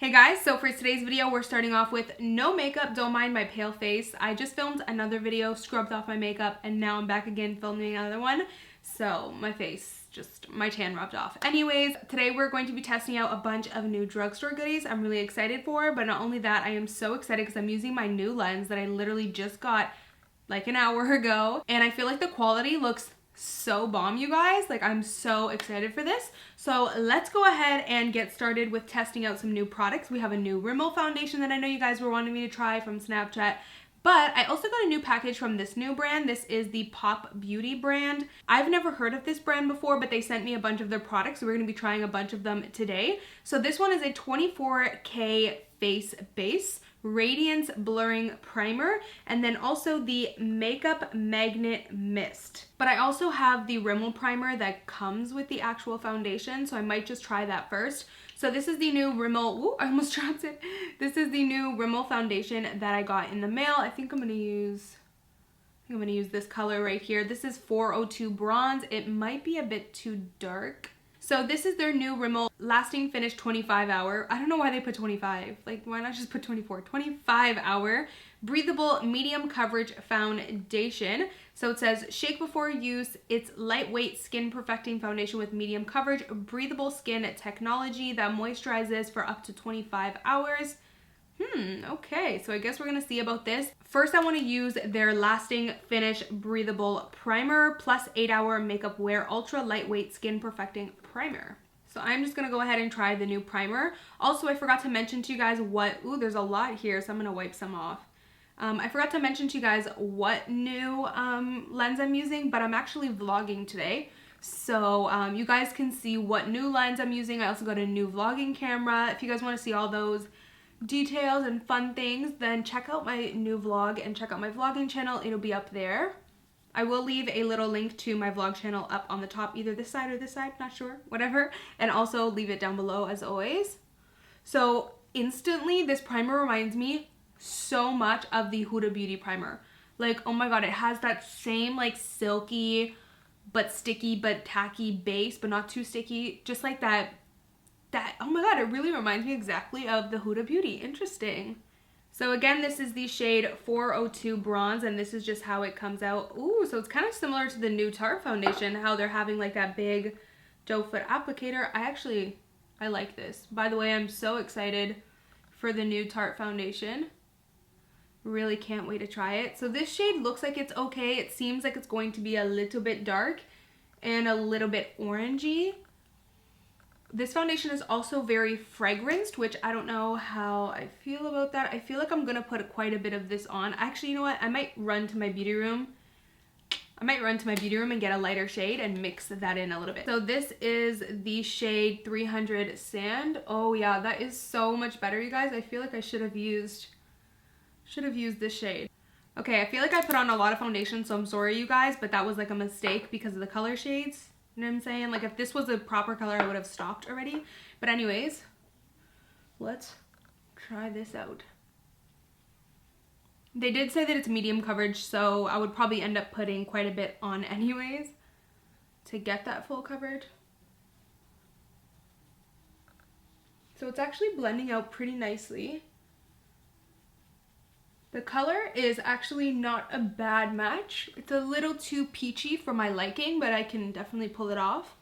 Hey guys, so for today's video, we're starting off with no makeup, don't mind my pale face. I just filmed another video, scrubbed off my makeup, and now I'm back again filming another one. So my face, just my tan rubbed off. Anyways, today we're going to be testing out a bunch of new drugstore goodies I'm really excited for, but not only that, I am so excited because I'm using my new lens that I literally just got like an hour ago, and I feel like the quality looks so bomb, you guys. Like, I'm so excited for this. So let's go ahead and get started with testing out some new products. We have a new Rimmel foundation that I know you guys were wanting me to try from Snapchat, but I also got a new package from this new brand. This is the Pop Beauty brand. I've never heard of this brand before, but they sent me a bunch of their products, so we're gonna be trying a bunch of them today. So this one is a 24K face base, radiance blurring primer, and then also the makeup magnet mist. But I also have the Rimmel primer that comes with the actual foundation, so I might just try that first. So this is the new Rimmel, ooh, I almost dropped it. This is the new Rimmel foundation that I got in the mail. I think I'm gonna use this color right here. This is 402 bronze. It might be a bit too dark. So this is their new Rimmel lasting finish 25 hour. I don't know why they put 25. Like, why not just put 24? 25 hour breathable medium coverage foundation. So it says shake before use. It's lightweight skin perfecting foundation with medium coverage, breathable skin technology that moisturizes for up to 25 hours. Okay, so I guess we're gonna see about this. First, I wanna use their lasting finish breathable primer plus 8-hour makeup wear ultra lightweight skin perfecting primer. So I'm just gonna go ahead and try the new primer. Also, I forgot to mention to you guys there's a lot here, so I'm gonna wipe some off. I forgot to mention to you guys what new lens I'm using, but I'm actually vlogging today. So you guys can see what new lens I'm using. I also got a new vlogging camera. If you guys wanna see all those details and fun things, then check out my new vlog and check out my vlogging channel. It'll be up there. I will leave a little link to my vlog channel up on the top, either this side or this side, not sure, whatever, and also leave it down below as always. So instantly, this primer reminds me so much of the Huda Beauty primer. Like, oh my god, it has that same like silky but sticky but tacky base, but not too sticky, just like that, oh my god, it really reminds me exactly of the Huda Beauty. Interesting. So again, this is the shade 402 bronze, and this is just how it comes out. Ooh, so it's kind of similar to the new Tarte foundation, how they're having like that big doe foot applicator. I like this. By the way, I'm so excited for the new Tarte foundation. Really can't wait to try it. So this shade looks like it's okay. It seems like it's going to be a little bit dark and a little bit orangey. This foundation is also very fragranced, which I don't know how I feel about that. I feel like I'm gonna put quite a bit of this on. Actually, you know what? I might run to my beauty room. And get a lighter shade and mix that in a little bit. So this is the shade 300 Sand. Oh yeah, that is so much better, you guys. I feel like I should have used this shade. Okay, I feel like I put on a lot of foundation, so I'm sorry, you guys, but that was like a mistake because of the color shades. You know what I'm saying? Like, if this was a proper color, I would have stopped already. But anyways, let's try this out. They did say that it's medium coverage, so I would probably end up putting quite a bit on anyways to get that full coverage. So it's actually blending out pretty nicely. The color is actually not a bad match. It's a little too peachy for my liking, but I can definitely pull it off.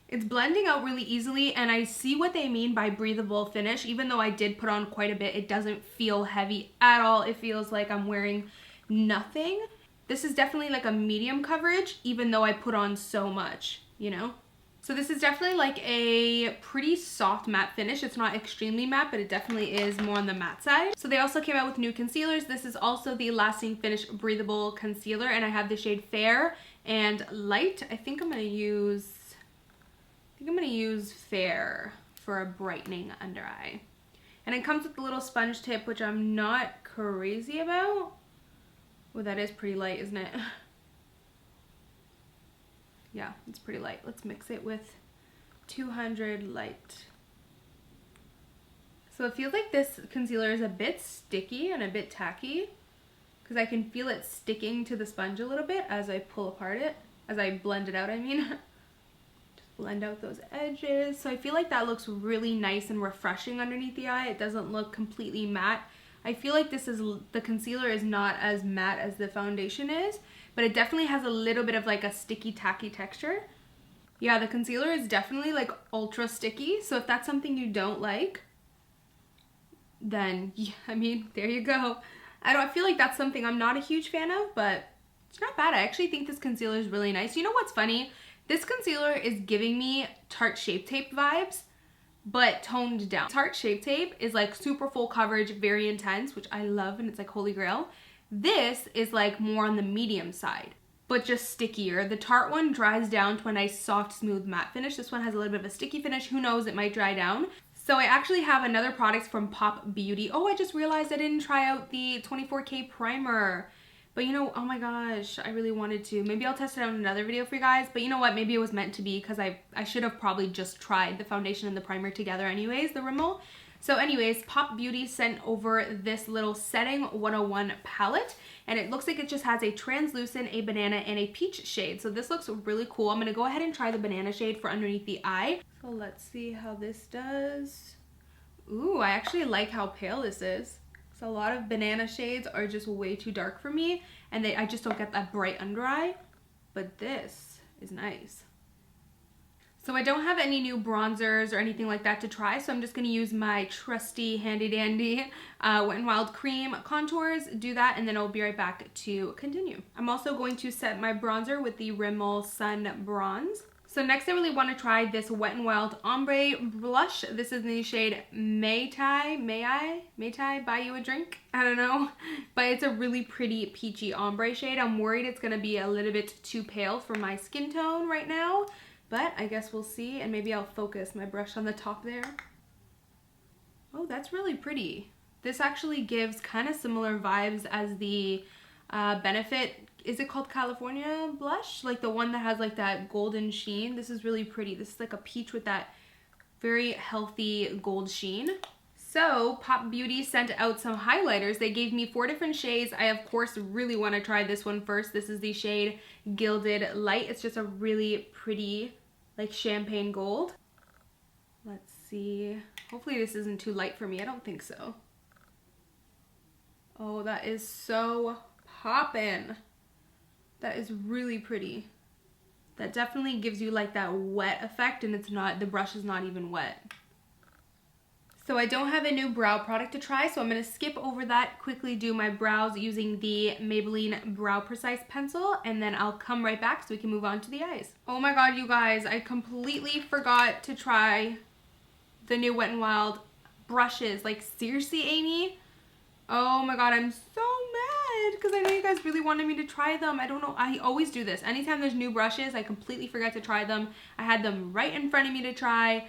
It's blending out really easily, and I see what they mean by breathable finish. Even though I did put on quite a bit, it doesn't feel heavy at all. It feels like I'm wearing nothing. This is definitely like a medium coverage, even though I put on so much, you know? So this is definitely like a pretty soft matte finish. It's not extremely matte, but it definitely is more on the matte side. So they also came out with new concealers. This is also the Lasting Finish Breathable Concealer, and I have the shade Fair and Light. I think I'm gonna use Fair for a brightening under eye. And it comes with a little sponge tip, which I'm not crazy about. Well, that is pretty light, isn't it? Yeah, it's pretty light. Let's mix it with 200 Light. So it feels like this concealer is a bit sticky and a bit tacky because I can feel it sticking to the sponge a little bit as I pull apart it, as I blend it out, I mean. Just blend out those edges. So I feel like that looks really nice and refreshing underneath the eye. It doesn't look completely matte. I feel like the concealer is not as matte as the foundation is, but it definitely has a little bit of like a sticky tacky texture. Yeah, the concealer is definitely like ultra sticky. So if that's something you don't like, then yeah, I mean, there you go. I feel like that's something I'm not a huge fan of, but it's not bad. I actually think this concealer is really nice. You know what's funny? This concealer is giving me Tarte Shape Tape vibes, but toned down. Tarte Shape Tape is like super full coverage, very intense, which I love, and it's like holy grail. This is like more on the medium side, but just stickier. The Tarte one dries down to a nice soft, smooth matte finish. This one has a little bit of a sticky finish. Who knows, it might dry down. So I actually have another product from Pop Beauty. Oh, I just realized I didn't try out the 24K primer. But you know, oh my gosh, I really wanted to. Maybe I'll test it out in another video for you guys. But you know what, maybe it was meant to be, because I should have probably just tried the foundation and the primer together anyways, the Rimmel. So anyways, Pop Beauty sent over this little Setting 101 palette, and it looks like it just has a translucent, a banana, and a peach shade. So this looks really cool. I'm gonna go ahead and try the banana shade for underneath the eye. So let's see how this does. Ooh, I actually like how pale this is. So a lot of banana shades are just way too dark for me, and I just don't get that bright under eye, but this is nice. So I don't have any new bronzers or anything like that to try, so I'm just gonna use my trusty handy dandy Wet n Wild cream contours, do that, and then I'll be right back to continue. I'm also going to set my bronzer with the Rimmel Sun Bronze. So next I really want to try this Wet n Wild Ombre blush. This is in the shade May I buy you a drink? I don't know, but it's a really pretty peachy ombre shade. I'm worried it's gonna be a little bit too pale for my skin tone right now, but I guess we'll see, and maybe I'll focus my brush on the top there. Oh, that's really pretty. This actually gives kind of similar vibes as the Benefit, is it called California blush? Like the one that has like that golden sheen. This is really pretty. This is like a peach with that very healthy gold sheen. So Pop Beauty sent out some highlighters. They gave me 4 different shades. I of course really want to try this one first. This is the shade Gilded Light. It's just a really pretty like champagne gold. Let's see. Hopefully this isn't too light for me. I don't think so. Oh, that is so poppin'. That is really pretty. That definitely gives you like that wet effect, and it's not, the brush is not even wet. So I don't have a new brow product to try, so I'm going to skip over that, quickly do my brows using the Maybelline Brow Precise pencil, and then I'll come right back so we can move on to the eyes. Oh my god, you guys, I completely forgot to try the new Wet n Wild brushes. Like seriously, Amy? Oh my god, I'm so mad because I know you guys really wanted me to try them. I don't know, I always do this. Anytime there's new brushes, I completely forget to try them. I had them right in front of me to try.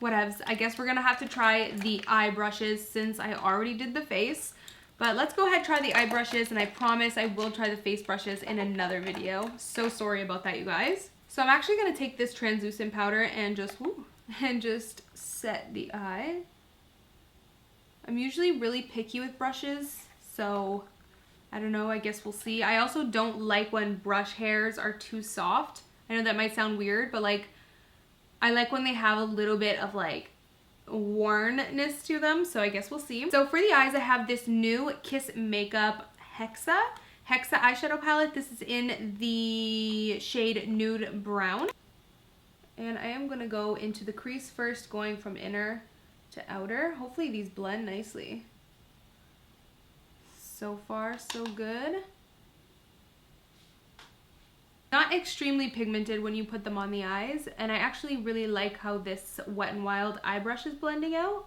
Whatevs. I guess we're gonna have to try the eye brushes since I already did the face. But let's go ahead and try the eye brushes, and I promise I will try the face brushes in another video. So sorry about that, you guys. So I'm actually gonna take this translucent powder and just set the eye. I'm usually really picky with brushes, so I don't know, I guess we'll see. I also don't like when brush hairs are too soft. I know that might sound weird, but like, I like when they have a little bit of like wornness to them, so I guess we'll see. So for the eyes, I have this new Kiss Makeup Hexa eyeshadow palette. This is in the shade Nude Brown. And I am gonna go into the crease first, going from inner to outer. Hopefully these blend nicely. So far, so good. Not extremely pigmented when you put them on the eyes, and I actually really like how this Wet n Wild eye brush is blending out.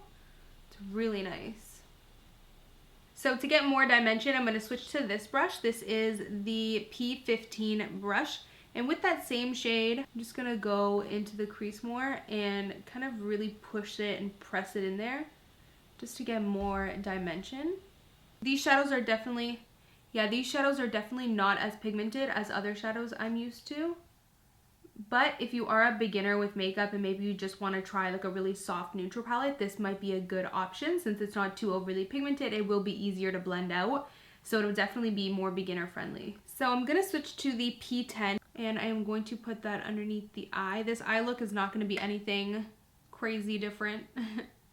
It's really nice. So to get more dimension, I'm going to switch to this brush. This is the P15 brush. And with that same shade, I'm just going to go into the crease more and kind of really push it and press it in there just to get more dimension. These shadows are definitely, these shadows are definitely not as pigmented as other shadows I'm used to. But if you are a beginner with makeup and maybe you just want to try like a really soft neutral palette, this might be a good option. Since it's not too overly pigmented, it will be easier to blend out. So it'll definitely be more beginner friendly. So I'm going to switch to the P10. And I am going to put that underneath the eye. This eye look is not going to be anything crazy different.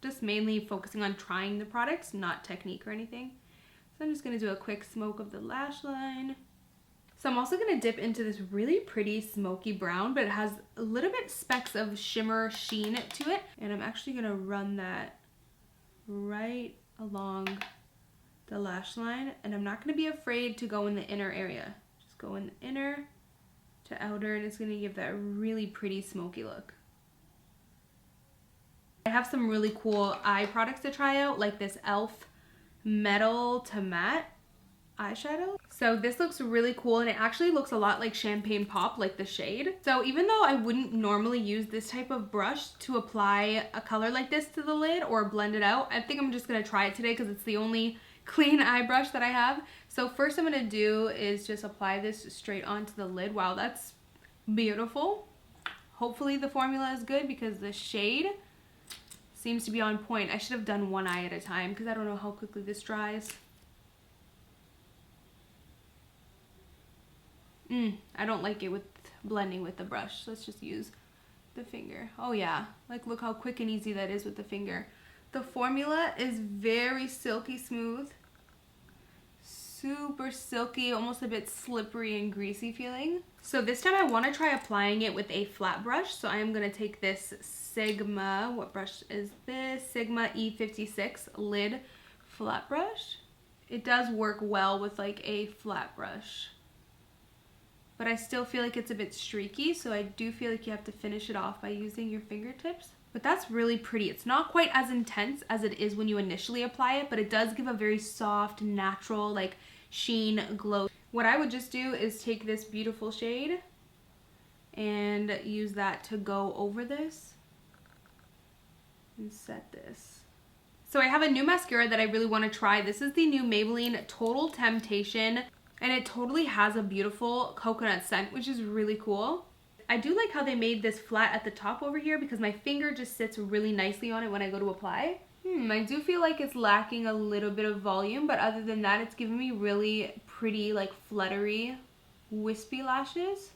Just mainly focusing on trying the products, not technique or anything. So I'm just going to do a quick smoke of the lash line. So I'm also going to dip into this really pretty smoky brown, but it has a little bit specks of shimmer sheen to it. And I'm actually going to run that right along the lash line. And I'm not going to be afraid to go in the inner area. Just go in the inner to outer, and it's going to give that really pretty smoky look. I have some really cool eye products to try out, like this e.l.f. Metal to Matte eyeshadow. So this looks really cool, and it actually looks a lot like Champagne Pop, like the shade. So even though I wouldn't normally use this type of brush to apply a color like this to the lid or blend it out, I think I'm just gonna try it today because it's the only clean eye brush that I have. So first I'm gonna do is just apply this straight onto the lid. Wow, that's beautiful. Hopefully the formula is good because the shade seems to be on point. I should have done one eye at a time because I don't know how quickly this dries. I don't like it with blending with the brush. Let's just use the finger. Oh yeah, like look how quick and easy that is with the finger. The formula is very silky smooth. Super silky, almost a bit slippery and greasy feeling. So this time I want to try applying it with a flat brush. So I am going to take this Sigma, what brush is this? Sigma E56 lid flat brush. It does work well with like a flat brush, but I still feel like it's a bit streaky, so I do feel like you have to finish it off by using your fingertips. But that's really pretty. It's not quite as intense as it is when you initially apply it, but it does give a very soft, natural, like sheen glow. What I would just do is take this beautiful shade and use that to go over this and set this. So I have a new mascara that I really want to try. This is the new Maybelline Total Temptation, and it totally has a beautiful coconut scent, which is really cool. I do like how they made this flat at the top over here because my finger just sits really nicely on it when I go to apply. I do feel like it's lacking a little bit of volume, but other than that, it's giving me really pretty, like fluttery, wispy lashes.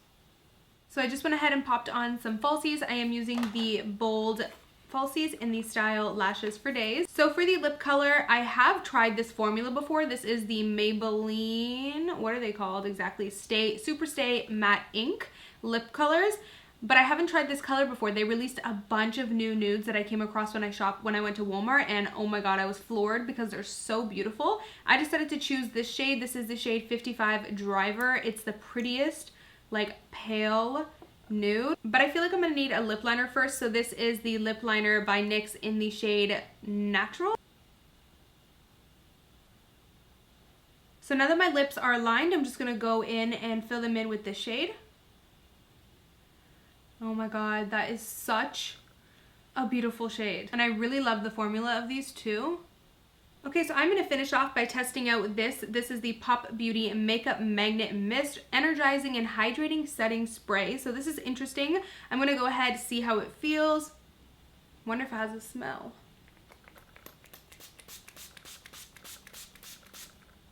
So I just went ahead and popped on some falsies. I am using the bold falsies in the style Lashes for Days. So for the lip color, I have tried this formula before. This is the Maybelline, what are they called exactly? Super Stay Matte Ink lip colors. But I haven't tried this color before. They released a bunch of new nudes that I came across when I went to Walmart, and oh my god, I was floored because they're so beautiful. I decided to choose this shade. This is the shade 55 Driver. It's the prettiest, like pale nude, but I feel like I'm gonna need a lip liner first. So this is the lip liner by NYX in the shade Natural. So now that my lips are lined, I'm just gonna go in and fill them in with this shade. Oh my god, that is such a beautiful shade. And I really love the formula of these two. Okay, so I'm going to finish off by testing out this. This is the Pop Beauty Makeup Magnet Mist Energizing and Hydrating Setting Spray. So this is interesting. I'm going to go ahead and see how it feels. Wonder if it has a smell.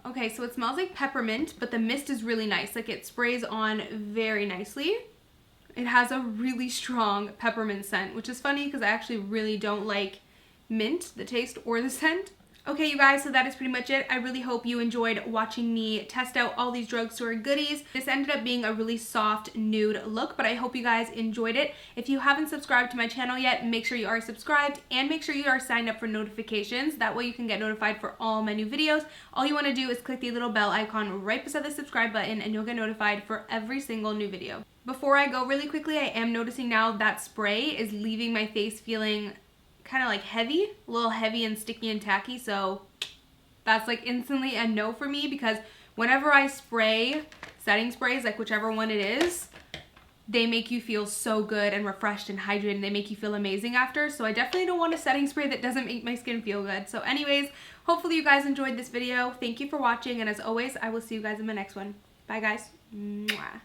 Okay, so it smells like peppermint, but the mist is really nice. Like it sprays on very nicely. It has a really strong peppermint scent, which is funny because I actually really don't like mint, the taste or the scent. Okay, you guys, so that is pretty much it. I really hope you enjoyed watching me test out all these drugstore goodies. This ended up being a really soft nude look, but I hope you guys enjoyed it. If you haven't subscribed to my channel yet, make sure you are subscribed and make sure you are signed up for notifications. That way you can get notified for all my new videos. All you want to do is click the little bell icon right beside the subscribe button and you'll get notified for every single new video. Before I go really quickly, I am noticing now that spray is leaving my face feeling kind of like heavy, a little heavy and sticky and tacky, so that's like instantly a no for me because whenever I spray setting sprays, like whichever one it is, they make you feel so good and refreshed and hydrated and they make you feel amazing after. So I definitely don't want a setting spray that doesn't make my skin feel good. So anyways, hopefully you guys enjoyed this video. Thank you for watching, and as always, I will see you guys in my next one. Bye guys. Mwah.